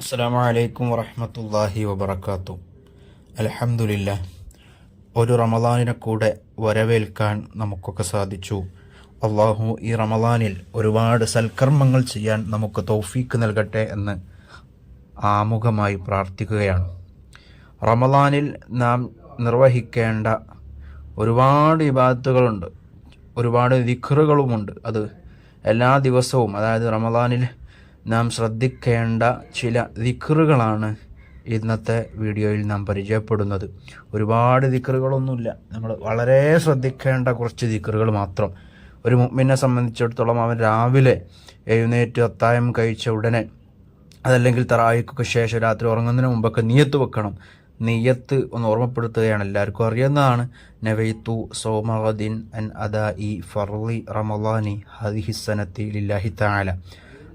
അസ്സലാമു അലൈക്കും വറഹ്മത്തുള്ളാഹി വബറകാതുഹു. അൽഹംദുലില്ലാഹ്, ഒരു റമദാനിനെ കൂടെ വരവേൽക്കാൻ നമുക്കൊക്കെ സാധിച്ചു. അള്ളാഹു ഈ റമദാനിൽ ഒരുപാട് സൽക്കർമ്മങ്ങൾ ചെയ്യാൻ നമുക്ക് തൗഫീക്ക് നൽകട്ടെ എന്ന് ആമുഖമായി പ്രാർത്ഥിക്കുകയാണ്. റമദാനിൽ നാം നിർവഹിക്കേണ്ട ഒരുപാട് ഇബാദത്തുകളുണ്ട്, ഒരുപാട് ദിക്റുകളുമുണ്ട്. അത് എല്ലാ ദിവസവും, അതായത് റമദാനിൽ നാം ശ്രദ്ധിക്കേണ്ട ചില ദിക്റുകളാണ് ഇന്നത്തെ വീഡിയോയിൽ നാം പരിചയപ്പെടുന്നത്. ഒരുപാട് ദിക്റുകളൊന്നുമില്ല, നമ്മൾ വളരെ ശ്രദ്ധിക്കേണ്ട കുറച്ച് ദിക്റുകൾ മാത്രം. ഒരു മുഅ്മിനെ സംബന്ധിച്ചിടത്തോളം അവൻ രാവിലെ എഴുന്നേറ്റ് അത്തായം കഴിച്ച ഉടനെ, അതല്ലെങ്കിൽ തറായിക്കൊക്കെ ശേഷം രാത്രി ഉറങ്ങുന്നതിന് മുമ്പൊക്കെ നിയ്യത്ത് വെക്കണം. നിയ്യത്ത് ഒന്ന് ഓർമ്മപ്പെടുത്തുകയാണ്, എല്ലാവർക്കും അറിയുന്നതാണ്. നവൈത്തു സൗമഗദിൻ അൻ അദാഇ ഫർളി റമളാനി ഹദിഹി സനത്തി ലില്ലാഹി തആല.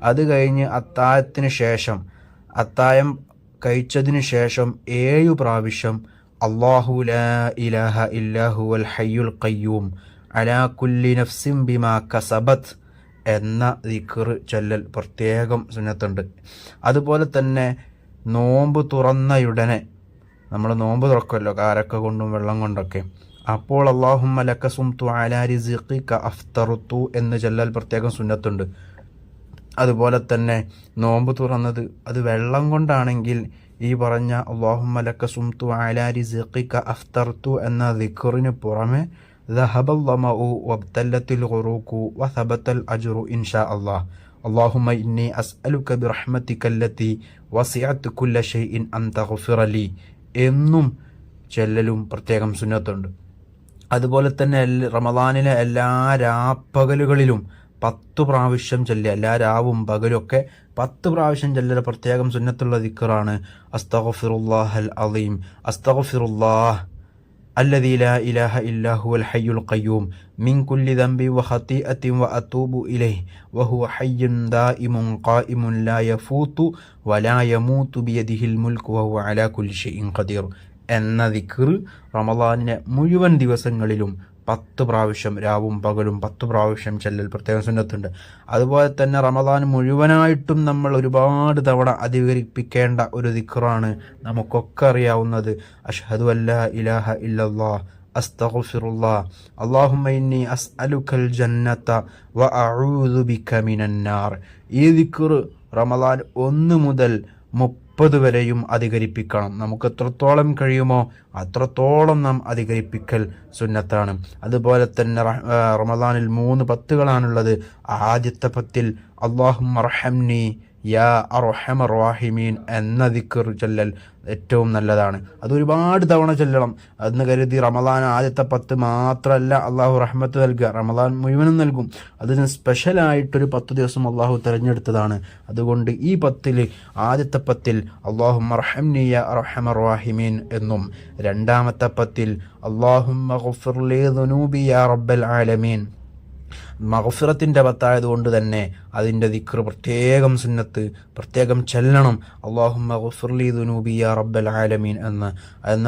അത് കഴിഞ്ഞ് അത്തായത്തിന് ശേഷം, അത്തായം കഴിച്ചതിന് ശേഷം 7 പ്രാവശ്യം അല്ലാഹു ലാ ഇലാഹ ഇല്ലാഹു വൽ ഹയ്യുൽ ഖയ്യൂം അലാ കുല്ലി നഫ്സിൻ ബിമാ കസബത് എന്ന ദിക്ർ ചൊല്ലൽ പ്രത്യേകം സുന്നത്തുണ്ട്. അതുപോലെ തന്നെ നോമ്പ് തുറന്നയുടനെ, നമ്മൾ നോമ്പ് തുറക്കുമല്ലോ കാരക്ക കൊണ്ടും വെള്ളം കൊണ്ടൊക്കെ, അപ്പോൾ അല്ലാഹുമ്മ ലക സുംതു അലാ റിസ്ഖിക അഫ്തറുതു എന്ന് ചൊല്ലൽ പ്രത്യേകം സുന്നത്തുണ്ട്. അതുപോലെ തന്നെ നോമ്പ് തുറന്നത് അത് വെള്ളം കൊണ്ടാണെങ്കിൽ ഈ പറഞ്ഞ അല്ലാഹുമ്മ ലക സുംതു അലാ റിസ്ഖിക അഫ്തർതു എന്ന ദിക്റിന് പുറമെ ദഹബൽ ളമഉ വബ്തല്ലത്തിൽ ഖുറൂഖു വസബത്തൽ അജ്റു ഇൻഷാ അല്ലാഹ് അല്ലാഹുമ്മ ഇന്നി അസ്അലുക ബിറഹ്മതിക അല്ലതി വസിഅത് കുല്ല ഷൈഇൻ അൻ തഗ്ഫിറ ലി എന്നും ചൊല്ലലും പ്രത്യേകം സുന്നത്തുണ്ട്. അതുപോലെ തന്നെ റമദാനിലെ എല്ലാ രാപ്പകലുകളിലും 10 പ്രാവശ്യം ചൊല്ലുക. എല്ലാ രാവും പകലൊക്കെ 10 പ്രാവശ്യം ചൊല്ലൽ പ്രത്യേകം സുന്നത്തുള്ള ദിക്റാണ്. അസ്തഗ്ഫിറുല്ലാഹൽ അളീം, അസ്തഗ്ഫിറുല്ലാഹ് അല്ലദീ ലാ ഇലാഹ ഇല്ലാ ഹുവൽ ഹയ്യുൽ ഖയ്യൂം മിൻ കുല്ലി ദംബി വ ഖതീഅത്തിൻ വ അതൂബു ഇലൈഹി വഹുവ ഹയ്യുൻ ദായിമുൻ ഖായിമുൻ ലാ യഫൂതു വലാ യമൂതു ബിയദിഹിൽ മുൽക്കു വഹുവ അലാ കുല്ലി ഷൈഇൻ ഖദീർ എന്ന ദിക്ർ റമദാനിലെ മുഴുവൻ ദിവസങ്ങളിലും 10 പ്രാവശ്യം, രാവും പകലും 10 പ്രാവശ്യം ചൊല്ലൽ പ്രത്യേകം സുന്നത്തുണ്ട്. അതുപോലെ തന്നെ റമദാൻ മുഴുവനായിട്ടും നമ്മൾ ഒരുപാട് തവണ അധികരിപ്പിക്കേണ്ട ഒരു ദിക്റാണ് നമുക്കൊക്കെ അറിയാവുന്നത്. അഷ്ഹദു അല്ലാ ഇലാഹ ഇല്ലല്ലാഹ് അസ്തഗ്ഫിറുല്ലാഹ് അല്ലാഹുമ്മ ഇന്നി അസ്അലുക്കൽ ജന്നത വ അഊദു ബിക മിനന്നാർ. ഈ ദിക്ർ റമദാൻ 1 മുതൽ 30 വരെയും അധികരിപ്പിക്കണം. നമുക്ക് എത്രത്തോളം കഴിയുമോ അത്രത്തോളം നാം അധികരിപ്പിക്കൽ സുന്നത്താണ്. അതുപോലെ തന്നെ റമദാനിൽ 3 പത്തുകളാണുള്ളത്. ആദ്യത്തെ പത്തിൽ അല്ലാഹുമ്മ അർഹംനി യാ അർഹമർ റഹീമീൻ എന്ന ദിക്ർ ചൊല്ലൽ ഏറ്റവും നല്ലതാണ്. അത് ഒരുപാട് തവണ ചൊല്ലണം എന്ന് കരുതി റമദാൻ ആദ്യത്തെ 10 മാത്രമല്ല അള്ളാഹു റഹ്മത്ത് നൽകുക, റമദാൻ മുഴുവനും നൽകും. അതിന് സ്പെഷ്യലായിട്ടൊരു 10 ദിവസം അള്ളാഹു തിരഞ്ഞെടുത്തതാണ്. അതുകൊണ്ട് ഈ 10ൽ ആദ്യത്തെ 10ൽ അല്ലാഹുമ്മ അർഹംനി യാ അർഹമർ റഹീമീൻ എന്നും, രണ്ടാമത്തെ 10ൽ അല്ലാഹുമ്മ ഗ്ഫിർ ലീ ദുനൂബി യാ റബ്ബൽ ആലമീൻ, മഗ്ഫിറത്തിൻ്റെ 10 ആയതുകൊണ്ട് തന്നെ അതിൻ്റെ ദിക്ർ പ്രത്യേകം സുന്നത്ത്, പ്രത്യേകം ചെല്ലണം. അല്ലാഹുമ്മ ഗ്ഫിർ ലീ ദുനൂബി യാ റബ്ബൽ ആലമീൻ എന്ന്.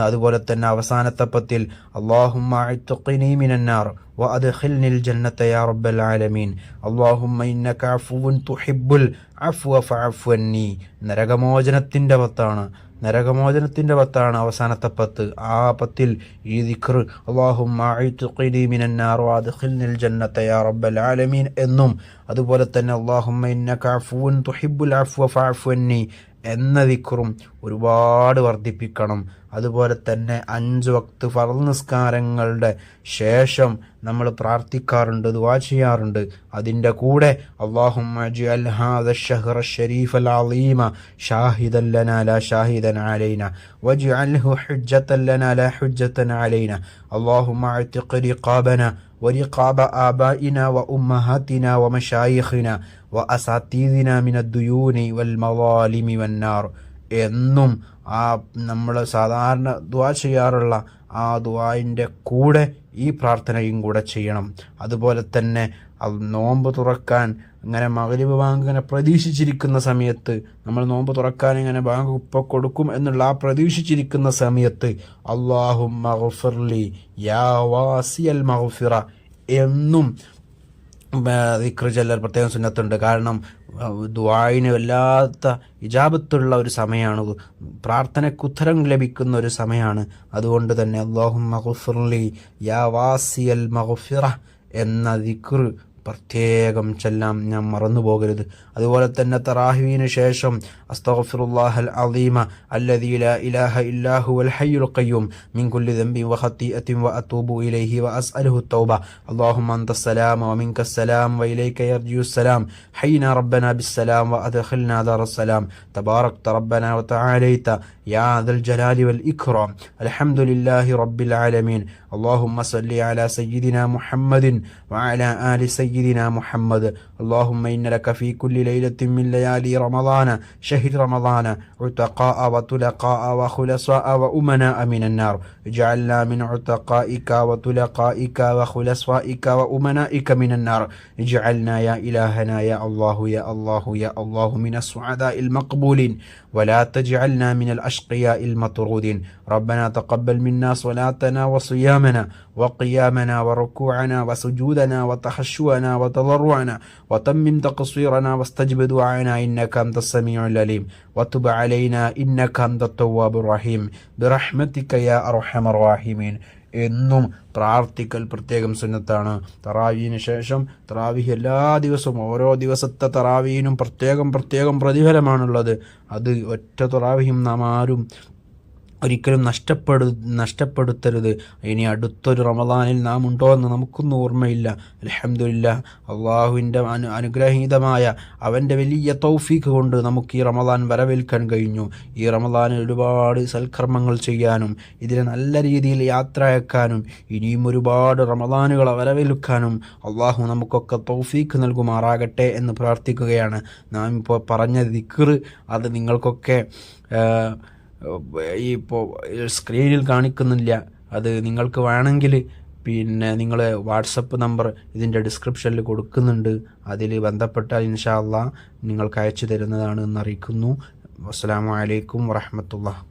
അതുപോലെ തന്നെ അവസാനത്തെ 10ൽ അല്ലാഹുമ്മ അഅ്തിഖ്നി മിനന്നാർ വ അദ്ഖിൽനിൽ ജന്നത യാ റബ്ബൽ ആലമീൻ അല്ലാഹുമ്മ ഇന്നക അഫ്വുൻ തുഹിബ്ബുൽ അഫ്വ ഫഅഫു അന്നി. നരകമോചനത്തിൻ്റെ 10 നരകമോചനത്തിൻ്റെ 10 അവസാനത്തെ 10. ആ 10ൽ ഈ ദിക്ർ അല്ലാഹുമ്മ അഅ്തിഖ്നി മിനന്നാർ വ അദ്ഖിൽനിൽ ജന്നത യാ റബ്ബൽ ആലമീൻ എന്നും, അതുപോലെ തന്നെ അല്ലാഹുമ്മ ഇന്നക അഫ്വുൻ തുഹിബ്ബുൽ അഫ്വ ഫഅഫു അന്നി എന്ന ദിക്റും ഒരുപാട് വർദ്ധിപ്പിക്കണം. അതുപോലെ തന്നെ 5 വക്ത് ഫർള് നിസ്കാരങ്ങളുടെ ശേഷം നമ്മൾ പ്രാർത്ഥിക്കാറുണ്ട്, ദുആ ചെയ്യാറുണ്ട്. അതിൻ്റെ കൂടെ അല്ലാഹുമ്മ അജ്അൽ ഹാദ അശ്ശഹ്റ അശ്ശരീഫൽ അളീമ ഷാഹിദൻ ലനാ ലാ ഷാഹിദൻ അലൈനാ വജ്അൽഹു ഹുജ്ജതൻ ലനാ ലാ ഹുജ്ജതൻ അലൈനാ അല്ലാഹുമ്മ അഅ്തിഖ് റിഖാബനാ വരിഖാബ ആബാഇനാ വഉമ്മഹാതിനാ വമശായിഖിനാ വഅസാതീദിനാ മിനദ്ദുയൂനി വൽമവാലിമി വന്നാർ എന്നും ആ നമ്മൾ സാധാരണ ദുആ ചെയ്യാറുള്ള ആ ദുആയിൻ്റെ കൂടെ ഈ പ്രാർത്ഥനയും കൂടെ ചെയ്യണം. അതുപോലെ തന്നെ നോമ്പ് തുറക്കാൻ ഇങ്ങനെ മഗ്‌രിബ് ബാങ്ക് ഇങ്ങനെ പ്രതീക്ഷിച്ചിരിക്കുന്ന സമയത്ത്, നമ്മൾ നോമ്പ് തുറക്കാൻ ഇങ്ങനെ ബാങ്ക് ഉപ്പ കൊടുക്കും എന്നുള്ള ആ പ്രതീക്ഷിച്ചിരിക്കുന്ന സമയത്ത് അല്ലാഹുമ്മ ഗ്ഫിർ ലി യാ വാസിയൽ മഗ്ഫിറ എന്നും ദിക്ർ ചൊല്ലൽ പ്രത്യേകം സുന്നത്തുണ്ട്. കാരണം ദുആഇന് വല്ലാത്ത ഇജാബത്തുള്ള ഒരു സമയമാണ്, പ്രാർത്ഥനയ്ക്ക് ഉത്തരം ലഭിക്കുന്ന ഒരു സമയമാണ്. അതുകൊണ്ട് തന്നെ അല്ലാഹുമ്മ ഗഫിർലി യാ വാസിയൽ മഗ്ഫിറ എന്ന ദിക്ർ പ്രത്യേകം ചെല്ലാം, ഞാൻ മറന്നു പോകരുത്. അതുപോലെ തന്നെ തറാഹീവിന് ശേഷം അസ്തഗ്ഫിറുല്ലാഹൽ അളീമ അല്ലദീ ലാ ഇലാഹ ഇല്ലാ ഹുവൽ ഹയ്യുൽ ഖയ്യൂം മിൻ കുല്ലി ദംബിൻ വ ഖതീഅത്തിൻ വ അതൂബു ഇലൈഹി വ അസ്അലുഹു തൗബ അല്ലാഹുമ്മ അൻതസ്സലാം വ മിൻകസ്സലാം വ ഇലൈക യർജിഉസ്സലാം ഹയ്നാ റബ്ബനാ ബിസ്സലാം വ അദ്ഖിൽനാ ദാറസ്സലാം തബാറക്ത റബ്ബനാ വ തആലൈത യാ ദൽ ജലാലി വൽ ഇക്റാം അൽഹംദുലില്ലാഹി റബ്ബിൽ ആലമീൻ اللهم صل على سيدنا محمد وعلى آل سيدنا محمد اللهم إن لك في كل ليلة من ليالي رمضان شهر رمضان عتقاء وطلقاء وخلصاء وأمناء من النار اجعلنا من عتقائك وطلقائك وخلصائك وأمنائك من النار اجعلنا يا إلهنا يا الله يا الله يا الله من السعداء المقبولين ولا تجعلنا من الأشقياء المطرودين ربنا تقبل منا صلاتنا وصيامنا وقيامنا وركوعنا وسجودنا وتخشعنا وتضرعنا وتمم تقصيرنا واستجب دعاءنا إنك أنت السميع العليم وتب علينا إنك أنت التواب الرحيم برحمتك يا أرحم الراحمين. എന്നും പ്രാർത്ഥിക്കൽ പ്രത്യേകം സുന്നത്താണ്. തറാവീന് ശേഷം തറാവീഹ് എല്ലാ ദിവസവും ഓരോ ദിവസത്തെ തറാവീനും പ്രത്യേകം പ്രതിഫലമാണുള്ളത്. അത് ഒറ്റ തറാവീഹും നാം ആരും ഒരിക്കലും നഷ്ടപ്പെടുത്തരുത്. ഇനി അടുത്തൊരു റമദാനിൽ നാം ഉണ്ടോ എന്ന് നമുക്കൊന്നും ഓർമ്മയില്ല. അൽഹംദുലില്ലാഹ്, അള്ളാഹുവിൻ്റെ അനുഗ്രഹീതമായ അവൻ്റെ വലിയ തൗഫീഖ് കൊണ്ട് നമുക്ക് ഈ റമദാൻ വരവേൽക്കാൻ കഴിഞ്ഞു. ഈ റമദാനിൽ ഒരുപാട് സൽക്കർമ്മങ്ങൾ ചെയ്യാനും ഇതിനെ നല്ല രീതിയിൽ യാത്രയാക്കാനും ഇനിയും ഒരുപാട് റമദാനുകൾ വരവേൽക്കാനും അള്ളാഹു നമുക്കൊക്കെ തൗഫീഖ് നൽകുമാറാകട്ടെ എന്ന് പ്രാർത്ഥിക്കുകയാണ്. നാം ഇപ്പോൾ പറഞ്ഞ ദിക്ർ അത് നിങ്ങൾക്കൊക്കെ ഇപ്പോൾ സ്ക്രീനിൽ കാണിക്കുന്നില്ല. അത് നിങ്ങൾക്ക് വേണമെങ്കിൽ നിങ്ങൾ വാട്സപ്പ് നമ്പർ ഇതിൻ്റെ ഡിസ്ക്രിപ്ഷനിൽ കൊടുക്കുന്നുണ്ട്. അതിൽ ബന്ധപ്പെട്ടാൽ ഇൻഷാ അള്ളാഹ് നിങ്ങൾക്ക് അയച്ചു തരുന്നതാണ് എന്നറിയിക്കുന്നു. അസ്സലാമു അലൈക്കും വറഹ്മത്തുള്ളാഹി.